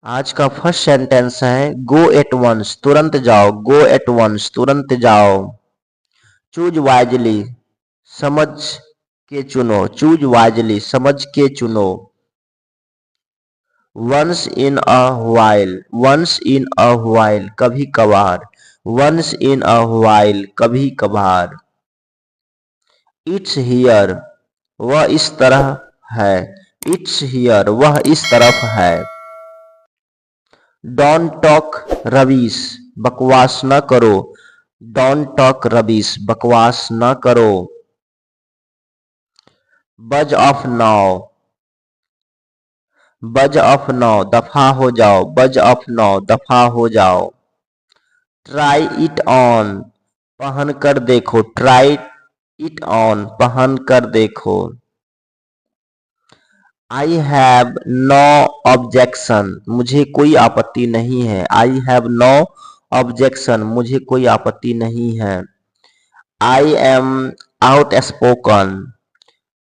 आज का first sentence है गो एट वंस, तुरंत जाओ। गो एट वंस, तुरंत जाओ। चूज वाइजली, समझ के चुनो। चूज वाइजली, समझ के चुनो। Once in a while, once in a while, कभी कभार। वंस इन अ व्हाइल, कभी कभार। इट्स हियर, वह इस तरह है। इट्स हियर, वह इस तरफ है। डोंट टॉक रबीश, बकवास न करो। डोंट टॉक रबीश, बकवास न करो। बज ऑफ नाउ, बज ऑफ नाउ, दफा हो जाओ। बज ऑफ नाउ, दफा हो जाओ। ट्राई इट ऑन, पहन कर देखो। ट्राई इट ऑन, पहन कर देखो। आई हैव नो ऑब्जेक्शन, मुझे कोई आपत्ति नहीं है। आई हैव नो ऑब्जेक्शन, मुझे कोई आपत्ति नहीं है। आई एम आउट स्पोकन,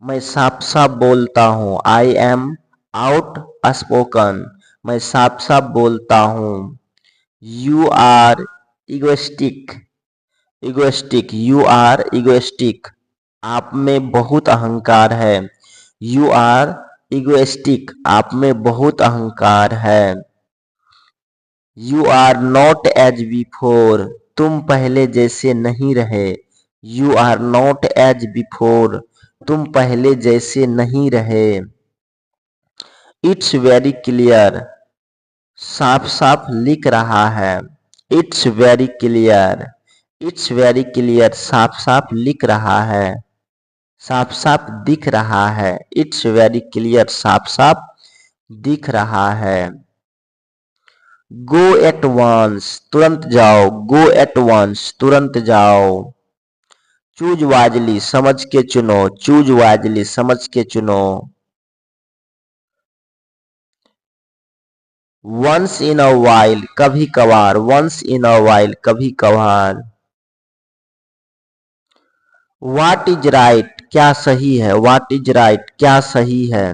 मैं साफ साफ बोलता हूँ। आई एम आउट स्पोकन, मैं साफ साफ बोलता हूँ। You are egoistic, egoistic, you are egoistic, आप में बहुत अहंकार है। यू आर इगोइस्टिक, आप में बहुत अहंकार है। You are not as before, तुम पहले जैसे नहीं रहे। You are not as before, तुम पहले जैसे नहीं रहे। इट्स वेरी क्लियर, साफ साफ लिख रहा है। It's very clear, it's very clear, साफ साफ लिख रहा है। साफ साफ दिख रहा है। इट्स वेरी क्लियर, साफ साफ दिख रहा है। गो एट वंस, तुरंत जाओ। गो एट वंस, तुरंत जाओ। चूज वाइजली, समझ के चुनो। चूज वाइजली, समझ के चुनो। वंस इन अ वाइल, कभी कभार। वंस इन अ वाइल, कभी कभार। व्हाट इज राइट, क्या सही है। व्हाट इज राइट, क्या सही है।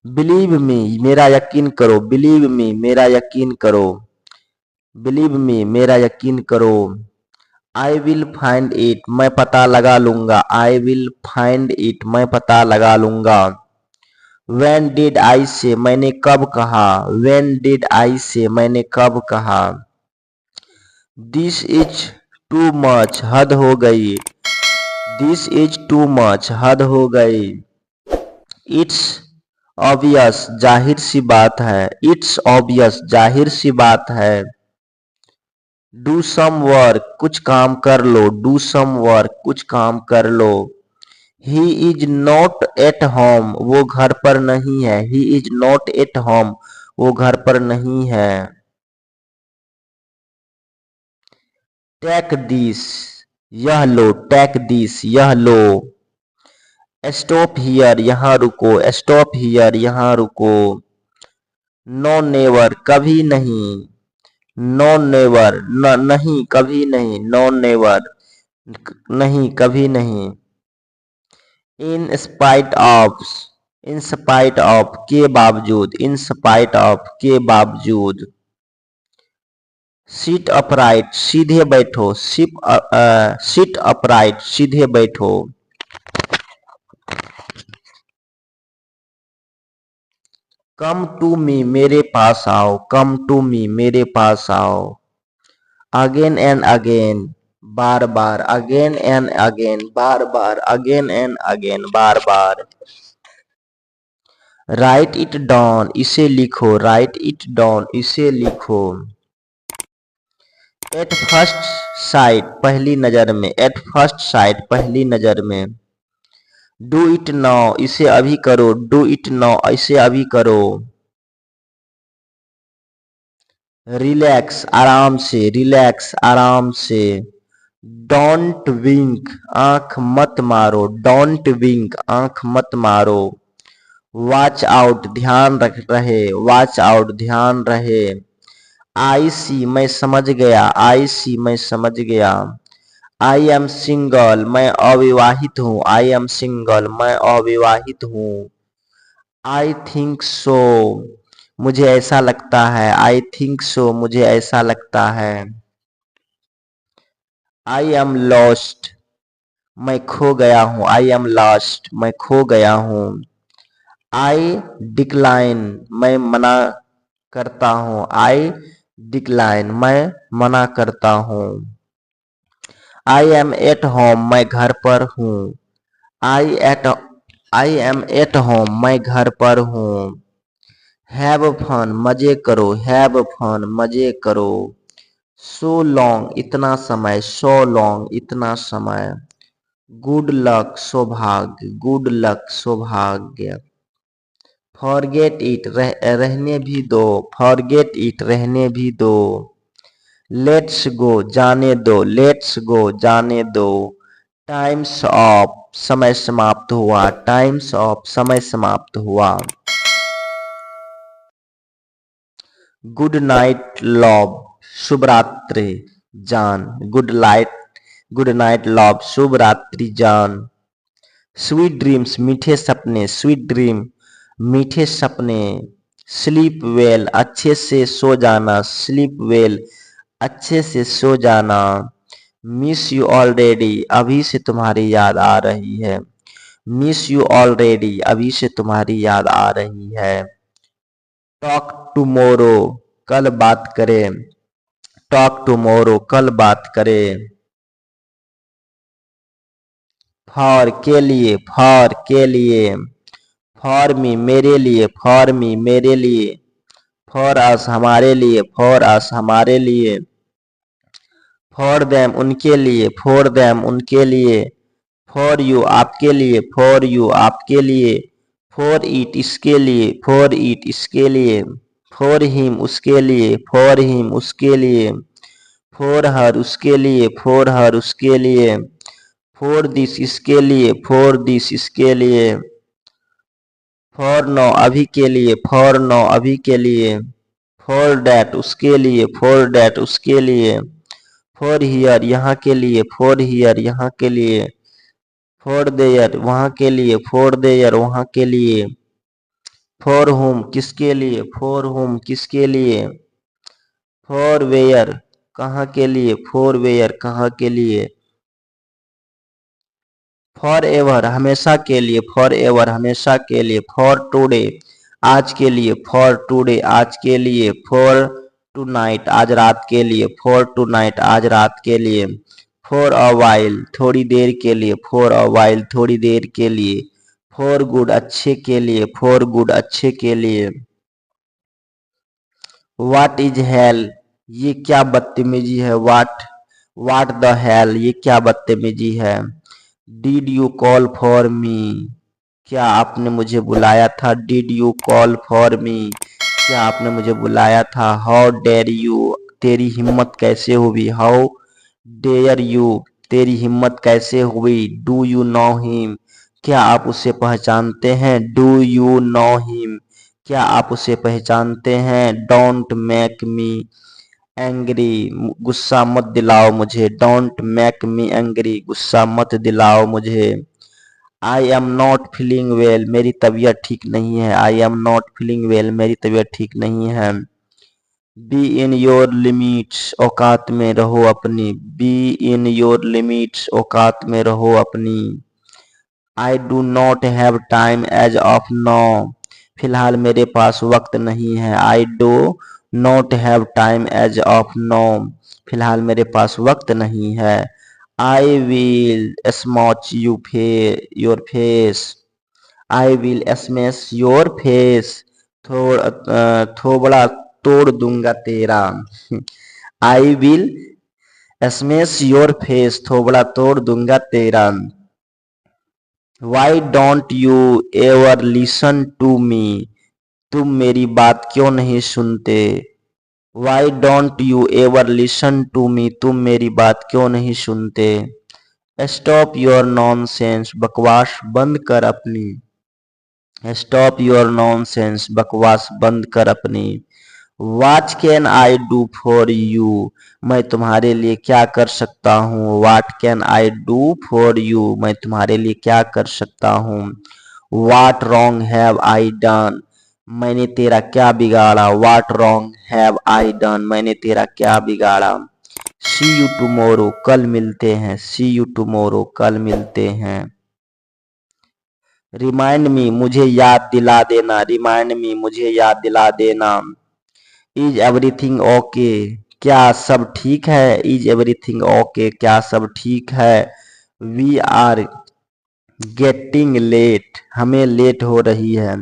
बिलीव मी, मेरा यकीन करो। बिलीव मी, मेरा यकीन करो। बिलीव मी, मेरा यकीन करो। आई विल फाइंड इट, मैं पता लगा लूंगा। आई विल फाइंड इट, मैं पता लगा लूंगा। When did I say, मैंने कब कहा। When did I say, मैंने कब कहा। This is too much, हद हो गई। This is too much, हद हो गई। It's obvious, जाहिर सी बात है। It's obvious, जाहिर सी बात है। Do some work, कुछ काम कर लो। Do some work, कुछ काम कर लो। He is not at home, वो घर पर नहीं है। He is not at home, वो घर पर नहीं है। Take this, यह लो। Take this, यह लो। Stop here, यहाँ रुको। Stop here, यहाँ रुको। No never, कभी नहीं। No never, नहीं, कभी नहीं। No never, नहीं, कभी नहीं। In spite of, in spite of, के बावजूद। इन स्पाइट ऑफ, के बावजूद। सिट अपराइट, सीधे बैठो। सिट अपराइट, सीधे बैठो। कम टू मी, मेरे पास आओ। कम टू मी, मेरे पास आओ। Again and again, bar bar. Again and again, bar bar. Again and again, bar bar. Right it down, इसे लिखो। राइट इट डाउन, इसे लिखो। एट फर्स्ट साइट, पहली नजर में। एट फर्स्ट साइट, पहली नजर में। डू इट नाउ, इसे अभी करो। डू इट नाउ, इसे अभी करो। रिलैक्स, आराम से। रिलैक्स, आराम से। डोंट विंक, आंख मत मारो। डोंट विंक, आंख मत मारो। वॉच आउट, ध्यान रख रहे। वॉच आउट, ध्यान रहे। आई सी, मैं समझ गया। आई सी, मैं समझ गया। आई एम सिंगल, मैं अविवाहित हूँ। आई एम सिंगल, मैं अविवाहित हूँ। आई थिंक सो, मुझे ऐसा लगता है। आई थिंक सो, मुझे ऐसा लगता है। आई एम लॉस्ट, मैं खो गया हूँ। आई एम लॉस्ट, मैं खो गया हूँ। आई डिक्लाइन, मैं मना करता हूँ। आई डिक्लाइन, मैं मना करता हूँ। आई एम एट होम, मैं घर पर हूँ। आई आई एम एट होम, मैं घर पर हूँ। हैव फन, मजे करो। हैव फन, मजे करो। सो लॉन्ग, इतना समय। सो लॉन्ग, इतना समय। गुड लक, सौभाग्य। गुड लक, सौभाग्य। फॉरगेट इट, रहने भी दो। फॉरगेट इट, रहने भी दो। लेट्स गो, जाने दो। लेट्स गो, जाने दो। टाइम्स ऑफ, समय समाप्त हुआ। टाइम्स ऑफ, समय समाप्त हुआ। गुड नाइट लव, शुभ रात्रि जान। गुड नाइट लव, शुभ रात्रि जान। स्वीट ड्रीम्स, मीठे सपने। स्वीट ड्रीम, मीठे सपने। स्लीप वेल, अच्छे से सो जाना। स्लीप वेल, अच्छे से सो जाना। मिस यू ऑलरेडी, अभी से तुम्हारी याद आ रही है। मिस यू ऑलरेडी, अभी से तुम्हारी याद आ रही है। टॉक टुमारो, कल बात करें। टॉक टुमारो, कल बात करें। फॉर, के लिए। फॉर, के लिए। फॉर मी, मेरे लिए। फॉर मी, मेरे लिए। फॉर अस, हमारे लिए। फॉर अस, हमारे लिए। फॉर देम, उनके लिए। फॉर देम, उनके लिए। फॉर यू, आपके लिए। फॉर यू, आपके लिए। फॉर इट, इसके लिए। फॉर इट, इसके लिए। फॉर हिम, उसके लिए। फॉर हिम, उसके लिए। फॉर हर, उसके लिए। फॉर हर, उसके लिए। फॉर दिस, इसके लिए। फॉर दिस, इसके लिए। फॉर नो, अभी के लिए। फॉर नो, अभी के लिए। फॉर डैट, उसके लिए। फॉर डैट, उसके लिए। फॉर हियर, यहाँ के लिए। फॉर हियर, यहाँ के लिए। फॉर देयर, वहाँ के लिए। फॉर देयर, वहाँ के लिए। फॉर होम, किसके लिए। फॉर होम, किसके लिए। फॉर वेयर, कहाँ के लिए। फॉर वेयर, कहाँ के लिए। फॉर एवर, हमेशा के लिए। फॉर एवर, हमेशा के लिए। फॉर टुडे, आज के लिए। फॉर टुडे, आज के लिए। फॉर टू नाइट, आज रात के लिए। फॉर टू नाइट, आज रात के लिए। फॉर अ वाइल, थोड़ी देर के लिए। फॉर अ वाइल, थोड़ी देर के लिए। फॉर गुड, अच्छे के लिए। फॉर गुड, अच्छे के लिए। वाट इज हेल, ये क्या बदतमीजी है। वाट द हेल, ये क्या बदतमीजी है। Did you call for me, क्या आपने मुझे बुलाया था। Did you call for me, क्या आपने मुझे बुलाया था। हाउ डेयर यू, तेरी हिम्मत कैसे हुई। हाउ डेयर यू, तेरी हिम्मत कैसे हुई। डू यू नो हिम, क्या आप उसे पहचानते हैं। डू यू नो हिम, क्या आप उसे पहचानते हैं। डोंट मेक मी एंग्री, गुस्सा मत दिलाओ मुझे। डोंट मेक मी एंग्री, गुस्सा मत दिलाओ मुझे। I am not feeling well, मेरी तबीयत ठीक नहीं है। I am not feeling well, मेरी तबीयत ठीक नहीं है। बी इन योर लिमिट्स, औकात में रहो अपनी। बी इन योर लिमिट्स, औकात में रहो अपनी। I do not have time as of now, फिलहाल मेरे पास वक्त नहीं है। I do not have time as of now, फिलहाल मेरे पास वक्त नहीं है। I will smash you your face, I will smash your face, थोबड़ा तोड़ दूंगा तेरा। I will smash your face, थोबड़ा तोड़ दूंगा तेरा। Why don't you ever listen to me, तुम मेरी बात क्यों नहीं सुनते। Y don't you ever listen to me, तुम मेरी बात क्यों नहीं सुनते। स्टॉप योर नॉनसेंस, बकवास बंद कर अपनी। स्टॉप योर नॉनसेंस, बकवास बंद कर अपनी। What can I do for you, मैं तुम्हारे लिए क्या कर सकता हूँ। What can I do for you, मैं तुम्हारे लिए क्या कर सकता हूँ। What wrong have I done, मैंने तेरा क्या बिगाड़ा, what wrong have I done, मैंने तेरा क्या बिगाड़ा। सी यू टुमारो, कल मिलते हैं, सी यू टुमारो, कल मिलते हैं। रिमाइंड मी, मुझे याद दिला देना, रिमाइंड मी, मुझे याद दिला देना। इज एवरीथिंग ओके, क्या सब ठीक है, इज एवरीथिंग ओके, क्या सब ठीक है। वी आर गेटिंग लेट, हमें लेट हो रही है,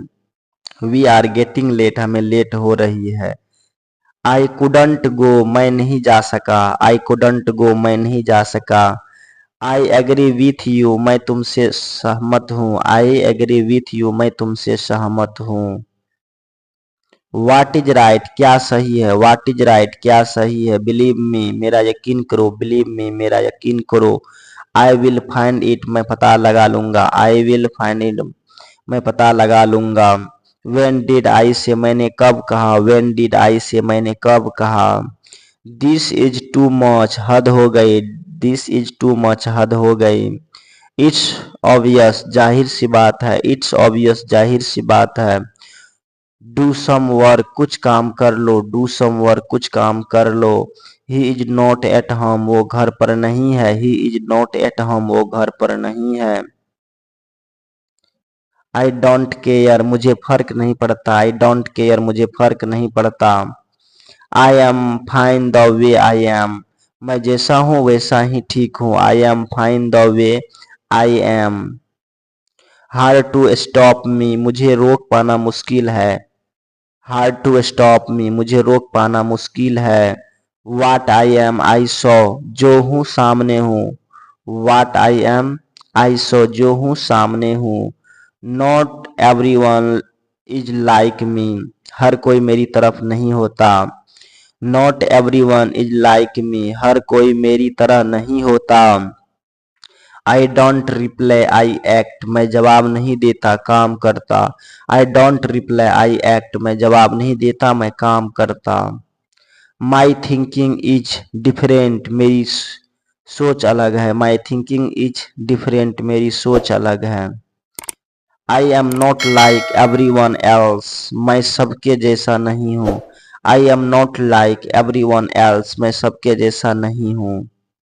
वी आर गेटिंग लेट, हमें लेट हो रही है। आई कुडंट गो, मैं नहीं जा सका, आई कुडंट गो, मैं नहीं जा सका। आई एग्री विथ यू, मैं तुमसे सहमत हूँ, आई एग्री विथ यू, मैं तुमसे सहमत हूँ। वाट इज राइट, क्या सही है, वाट इज राइट, क्या सही है। बिलीव मी, मेरा यकीन करो, बिलीव मी, मेरा यकीन करो। आई विल फाइंड इट, मैं पता लगा लूंगा, आई विल फाइंड इट, मैं पता लगा लूंगा। वेन डिड आई से, मैंने कब कहा, वेन डिड आई से, मैंने कब कहा। दिस इज टू मच, हद हो गई, दिस इज टू मच, हद हो गई। इट्स ऑब्वियस, जाहिर सी बात है, इट्स ऑब्वियस, जाहिर सी बात है। डू सम वर्क, कुछ काम कर लो, डू सम वर्क, कुछ काम कर लो। He is not at home, वो घर पर नहीं है, he is not at home, वो घर पर नहीं है। आई डोंट केयर, मुझे फर्क नहीं पड़ता, आई डोंट केयर, मुझे फर्क नहीं पड़ता। I am fine the way I am, मैं जैसा हूँ वैसा ही ठीक हूँ, I am fine the way I am. Hard to stop me, मुझे रोक पाना मुश्किल है, हार्ड टू स्टॉप मी, मुझे रोक पाना मुश्किल है। वाट आई एम आई सो, जो हूँ सामने हूँ, वाट आई एम आई सो, जो हूँ सामने हूँ। Not everyone is like me, हर कोई मेरी तरफ नहीं होता, not everyone is like me, हर कोई मेरी तरह नहीं होता। I don't reply I act, मैं जवाब नहीं देता, काम करता, I don't reply I act, मैं जवाब नहीं देता, मैं काम करता। माई थिंकिंग इज डिफरेंट, मेरी सोच अलग है, माई थिंकिंग इज डिफरेंट, मेरी सोच अलग है। I am not like every one else, मैं सबके जैसा नहीं हूँ, I am not like every one else, मैं सबके जैसा नहीं हूँ।